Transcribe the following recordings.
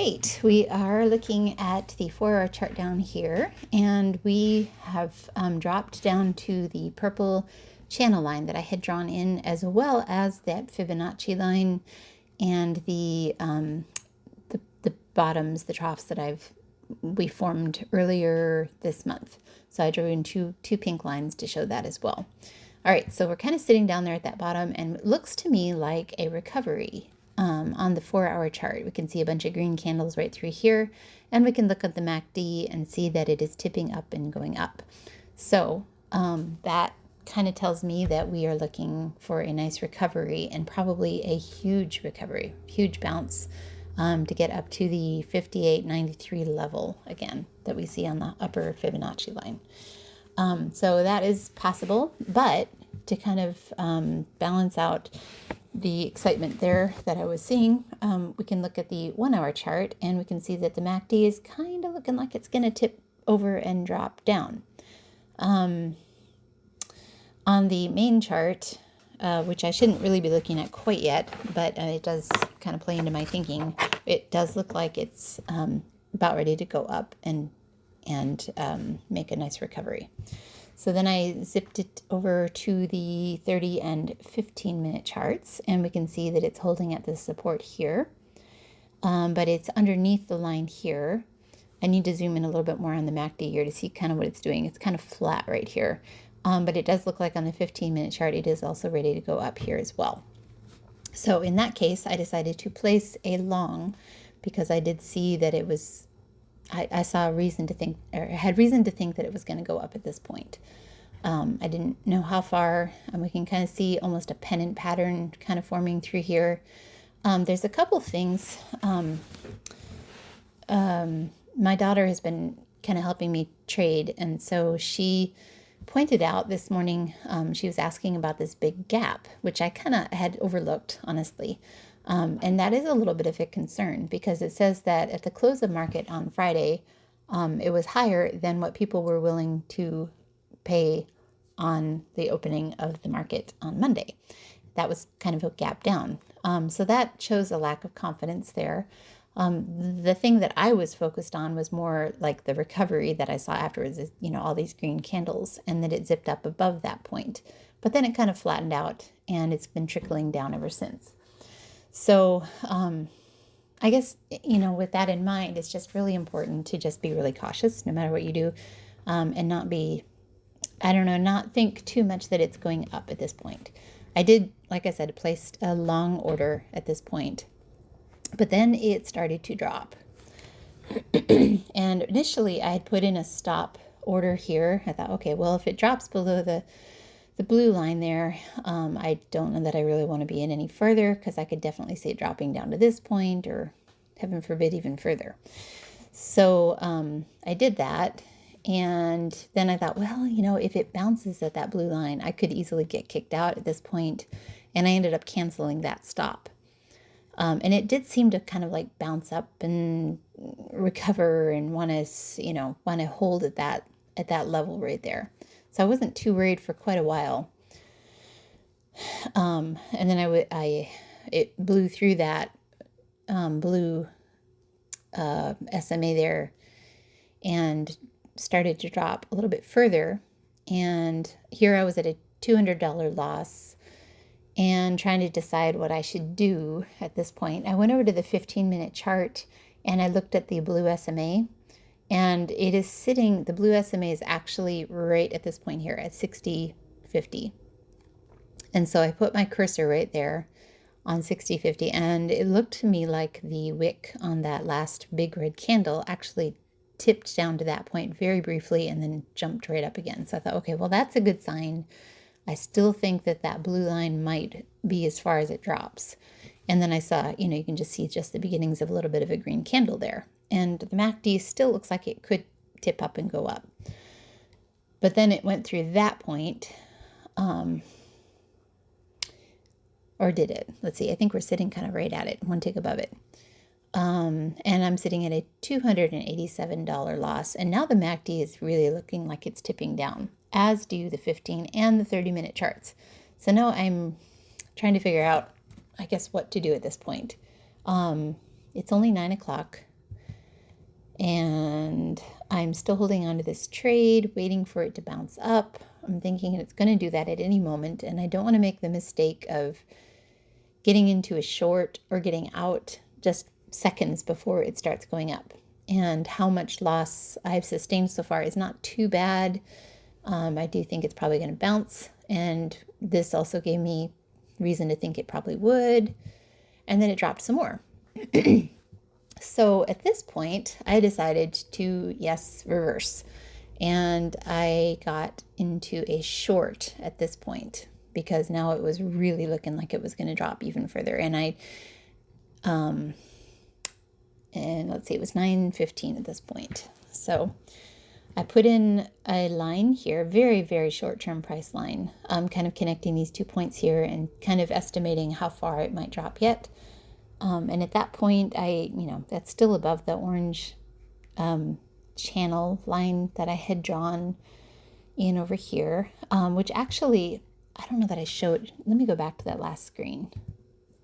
right, we are looking at the 4-hour chart down here, and we have dropped down to the purple channel line that I had drawn in, as well as that Fibonacci line and the bottoms, the troughs that we formed earlier this month. So I drew in two pink lines to show that as well. All right, so we're kind of sitting down there at that bottom, and it looks to me like a recovery. On the 4-hour chart, we can see a bunch of green candles right through here, and we can look at the MACD and see that it is tipping up and going up. So that kind of tells me that we are looking for a nice recovery, and probably a huge recovery, huge bounce to get up to the 58.93 level again that we see on the upper Fibonacci line. So that is possible, but to kind of balance out the excitement there that I was seeing, we can look at the 1-hour chart, and we can see that the MACD is kind of looking like it's going to tip over and drop down. On the main chart, which I shouldn't really be looking at quite yet, but it does kind of play into my thinking, it does look like it's about ready to go up and make a nice recovery. So then I zipped it over to the 30 and 15-minute charts, and we can see that it's holding at the support here, but it's underneath the line here. I need to zoom in a little bit more on the MACD here to see kind of what it's doing. It's kind of flat right here, but it does look like on the 15-minute chart it is also ready to go up here as well. So in that case, I decided to place a long, because I did see that it was, I saw a reason to think, or had reason to think that it was going to go up at this point. I didn't know how far, and we can kind of see almost a pennant pattern kind of forming through here. There's a couple things. My daughter has been kind of helping me trade, and so she pointed out this morning, she was asking about this big gap, which I kind of had overlooked, honestly. And that is a little bit of a concern, because it says that at the close of market on Friday, it was higher than what people were willing to pay on the opening of the market on Monday. That was kind of a gap down. So that shows a lack of confidence there. The thing that I was focused on was more like the recovery that I saw afterwards, is, all these green candles, and that it zipped up above that point. But then it kind of flattened out, and it's been trickling down ever since. So I guess, with that in mind, it's just really important to just be really cautious no matter what you do, and not be, not think too much that it's going up at this point. I did, like I said, placed a long order at this point, but then it started to drop. And initially I had put in a stop order here. I thought, okay, well, if it drops below the blue line there, I don't know that I really want to be in any further, because I could definitely see it dropping down to this point, or heaven forbid, even further. So I did that, and then I thought, well, if it bounces at that blue line, I could easily get kicked out at this point, and I ended up canceling that stop. And it did seem to kind of like bounce up and recover and want to hold at that level right there. So I wasn't too worried for quite a while. And then it blew through that blue SMA there and started to drop a little bit further. And here I was at a $200 loss and trying to decide what I should do at this point. I went over to the 15-minute chart, and I looked at the blue SMA. And it is sitting, the blue SMA is actually right at this point here at 60.50. And so I put my cursor right there on 60.50, and it looked to me like the wick on that last big red candle actually tipped down to that point very briefly and then jumped right up again. So I thought, okay, well, that's a good sign. I still think that blue line might be as far as it drops. And then I saw, you can just see just the beginnings of a little bit of a green candle there. And the MACD still looks like it could tip up and go up. But then it went through that point. Or did it? Let's see. I think we're sitting kind of right at it, one tick above it. And I'm sitting at a $287 loss. And now the MACD is really looking like it's tipping down, as do the 15 and the 30-minute charts. So now I'm trying to figure out, I guess, what to do at this point. It's only 9 o'clock. And I'm still holding on to this trade, waiting for it to bounce up. I'm thinking it's going to do that at any moment, and I don't want to make the mistake of getting into a short or getting out just seconds before it starts going up. And how much loss I've sustained so far is not too bad. I do think it's probably going to bounce, and this also gave me reason to think it probably would. And then it dropped some more. So at this point, I decided to, yes, reverse. And I got into a short at this point because now it was really looking like it was going to drop even further. And let's see, it was 9:15 at this point. So I put in a line here, very, very short-term price line, kind of connecting these 2 points here and kind of estimating how far it might drop yet. And at that point, that's still above the orange channel line that I had drawn in over here, which actually, I don't know that I showed. Let me go back to that last screen.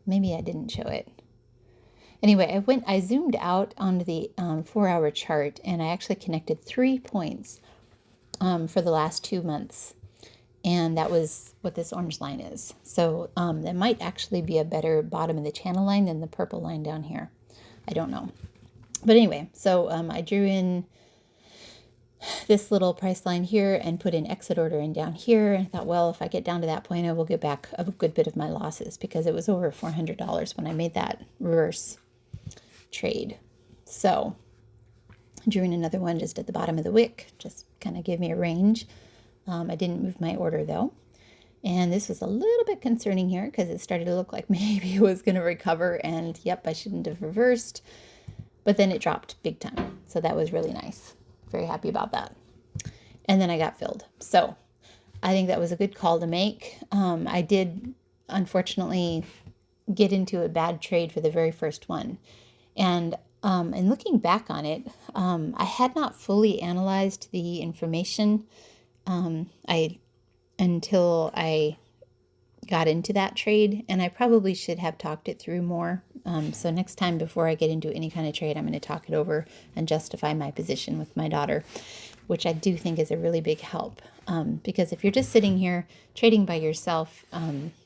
Maybe I didn't show it. Anyway, I zoomed out onto the 4-hour chart, and I actually connected 3 points for the last 2 months. And that was what this orange line is. So that might actually be a better bottom of the channel line than the purple line down here. I don't know. But anyway, so I drew in this little price line here and put an exit order in down here. And I thought, well, if I get down to that point, I will get back a good bit of my losses because it was over $400 when I made that reverse trade. So I drew in another one just at the bottom of the wick, just kind of give me a range. I didn't move my order though. And this was a little bit concerning here because it started to look like maybe it was going to recover, and yep, I shouldn't have reversed. But then it dropped big time. So that was really nice. Very happy about that. And then I got filled. So I think that was a good call to make. I did, unfortunately, get into a bad trade for the very first one. And looking back on it, I had not fully analyzed the information until I got into that trade, and I probably should have talked it through more. So next time before I get into any kind of trade, I'm going to talk it over and justify my position with my daughter, which I do think is a really big help. Because if you're just sitting here trading by yourself,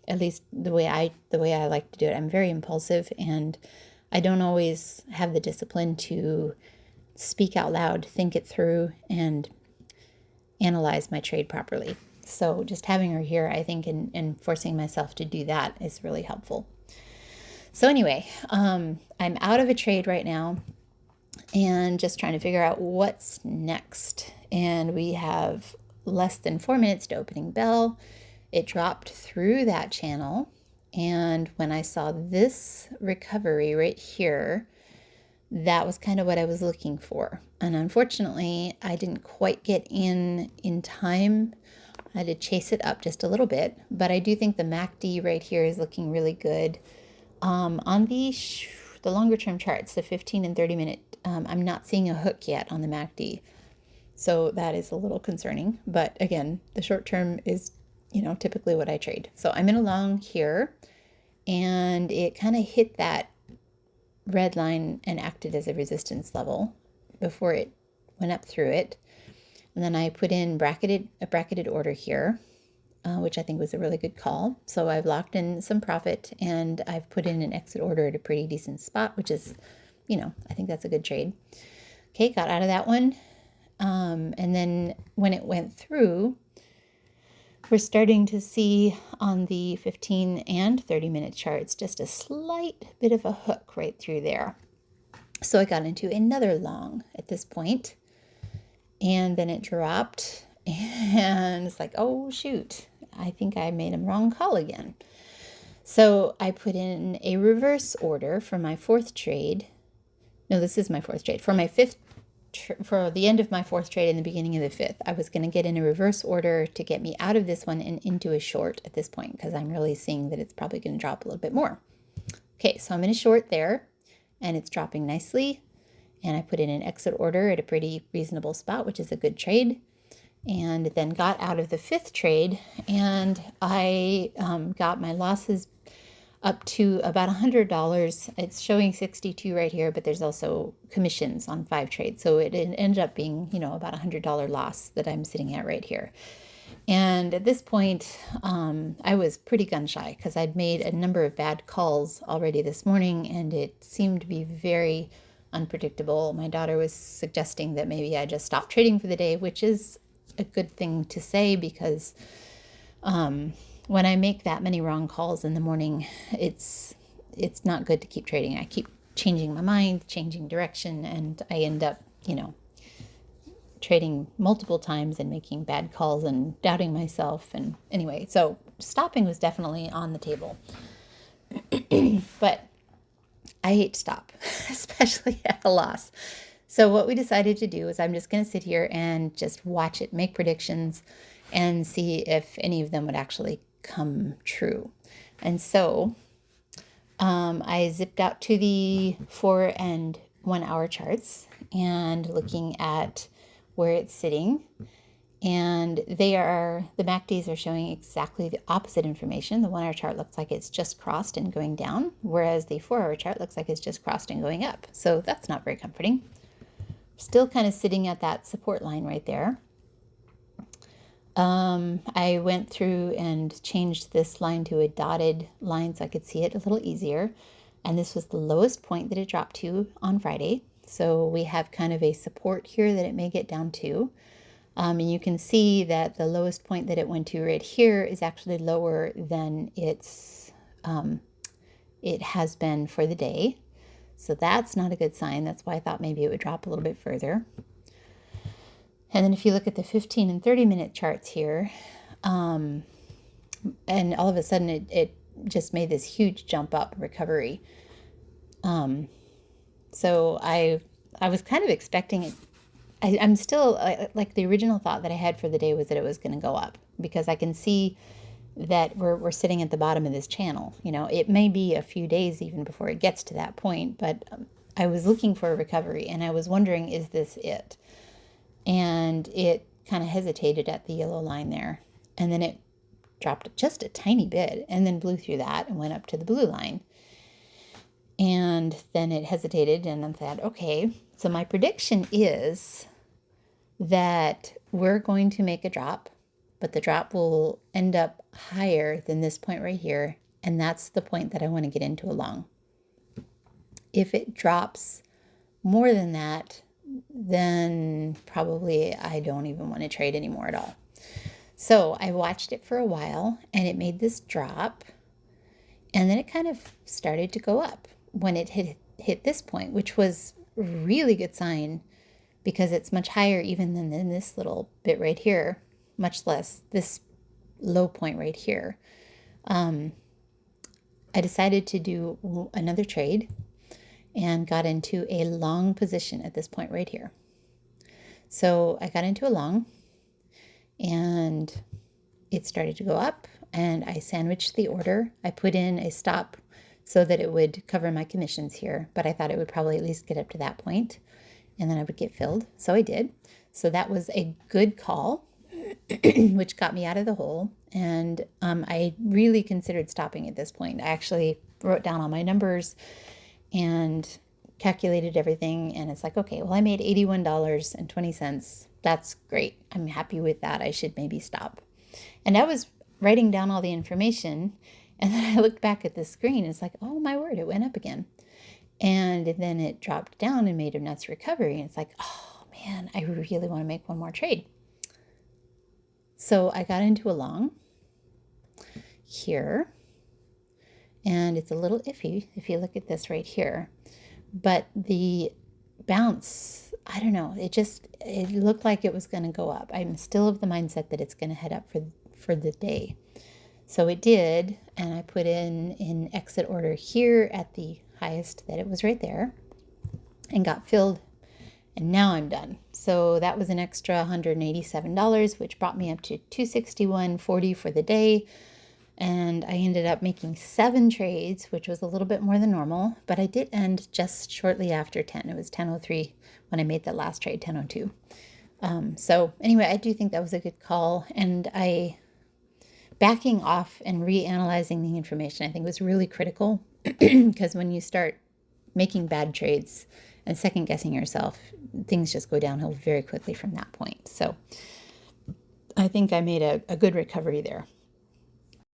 at least the way I like to do it, I'm very impulsive, and I don't always have the discipline to speak out loud, think it through, and analyze my trade properly. So just having her here, I think, and forcing myself to do that is really helpful. So anyway, I'm out of a trade right now and just trying to figure out what's next. And we have less than 4 minutes to opening bell. It dropped through that channel. And when I saw this recovery right here, that was kind of what I was looking for. And unfortunately, I didn't quite get in time. I had to chase it up just a little bit, but I do think the MACD right here is looking really good. On the longer term charts, the 15 and 30 minute, I'm not seeing a hook yet on the MACD. So that is a little concerning. But again, the short term is, typically what I trade. So I'm in a long here, and it kind of hit that red line and acted as a resistance level before it went up through it. And then I put in a bracketed order here, which I think was a really good call. So I've locked in some profit, and I've put in an exit order at a pretty decent spot, which is, I think that's a good trade. Okay, got out of that one. And then when it went through, we're starting to see on the 15 and 30 minute charts just a slight bit of a hook right through there. So I got into another long at this point, and then it dropped, and it's like, oh shoot, I think I made a wrong call again. So I put in a reverse order for my fourth trade. No, this is my fourth trade. For my for the end of my fourth trade and the beginning of the fifth, I was going to get in a reverse order to get me out of this one and into a short at this point, because I'm really seeing that it's probably going to drop a little bit more. Okay, so I'm in a short there, and it's dropping nicely. And I put in an exit order at a pretty reasonable spot, which is a good trade. And then got out of the fifth trade, and I got my losses up to about $100. It's showing 62 right here, but there's also commissions on 5 trades. So it ended up being, about $100 loss that I'm sitting at right here. And at this point, I was pretty gun shy because I'd made a number of bad calls already this morning, and it seemed to be very unpredictable. My daughter was suggesting that maybe I just stop trading for the day, which is a good thing to say because when I make that many wrong calls in the morning, it's not good to keep trading. I keep changing my mind, changing direction, and I end up, trading multiple times and making bad calls and doubting myself. And anyway, so stopping was definitely on the table. But I hate to stop, especially at a loss. So what we decided to do is I'm just going to sit here and just watch it, make predictions, and see if any of them would actually come true. And so I zipped out to the 4 and 1 hour charts and looking at where it's sitting. And the MACDs are showing exactly the opposite information. The 1 hour chart looks like it's just crossed and going down, whereas the 4 hour chart looks like it's just crossed and going up. So that's not very comforting. Still kind of sitting at that support line right there. I went through and changed this line to a dotted line so I could see it a little easier. And this was the lowest point that it dropped to on Friday. So we have kind of a support here that it may get down to. And you can see that the lowest point that it went to right here is actually lower than it has been for the day. So that's not a good sign. That's why I thought maybe it would drop a little bit further. And then if you look at the 15 and 30-minute charts here, and all of a sudden it just made this huge jump up recovery. So I was kind of expecting it. I'm still, like the original thought that I had for the day was that it was going to go up because I can see that we're sitting at the bottom of this channel. It may be a few days even before it gets to that point, but I was looking for a recovery and I was wondering, is this it? And it kind of hesitated at the yellow line there. And then it dropped just a tiny bit and then blew through that and went up to the blue line. And then it hesitated and I thought, okay, so my prediction is that we're going to make a drop, but the drop will end up higher than this point right here. And that's the point that I want to get into a long. If it drops more than that, then probably I don't even want to trade anymore at all. So I watched it for a while and it made this drop and then it kind of started to go up when it hit this point, which was a really good sign because it's much higher even than in this little bit right here, much less this low point right here. I decided to do another trade and got into a long position at this point right here. So I got into a long and it started to go up and I sandwiched the order. I put in a stop so that it would cover my commissions here, but I thought it would probably at least get up to that point and then I would get filled. So I did. So that was a good call, which got me out of the hole. And I really considered stopping at this point. I actually wrote down all my numbers and calculated everything. And it's like, okay, well, I made $81.20. That's great. I'm happy with that. I should maybe stop. And I was writing down all the information. And then I looked back at the screen. And it's like, oh, my word, it went up again. And then it dropped down and made a nice recovery. And it's like, oh, man, I really want to make one more trade. So I got into a long here. And it's a little iffy if you look at this right here. But the bounce, I don't know, it looked like it was going to go up. I'm still of the mindset that it's going to head up for the day. So it did, and I put in an exit order here at the highest that it was right there and got filled. And now I'm done. So that was an extra $187, which brought me up to $261.40 for the day. And I ended up making 7 trades, which was a little bit more than normal, but I did end just shortly after 10. It was 10:03 when I made that last trade, 10:02. So anyway, I do think that was a good call. And backing off and reanalyzing the information, I think, was really critical because when you start making bad trades and second guessing yourself, things just go downhill very quickly from that point. So I think I made a good recovery there.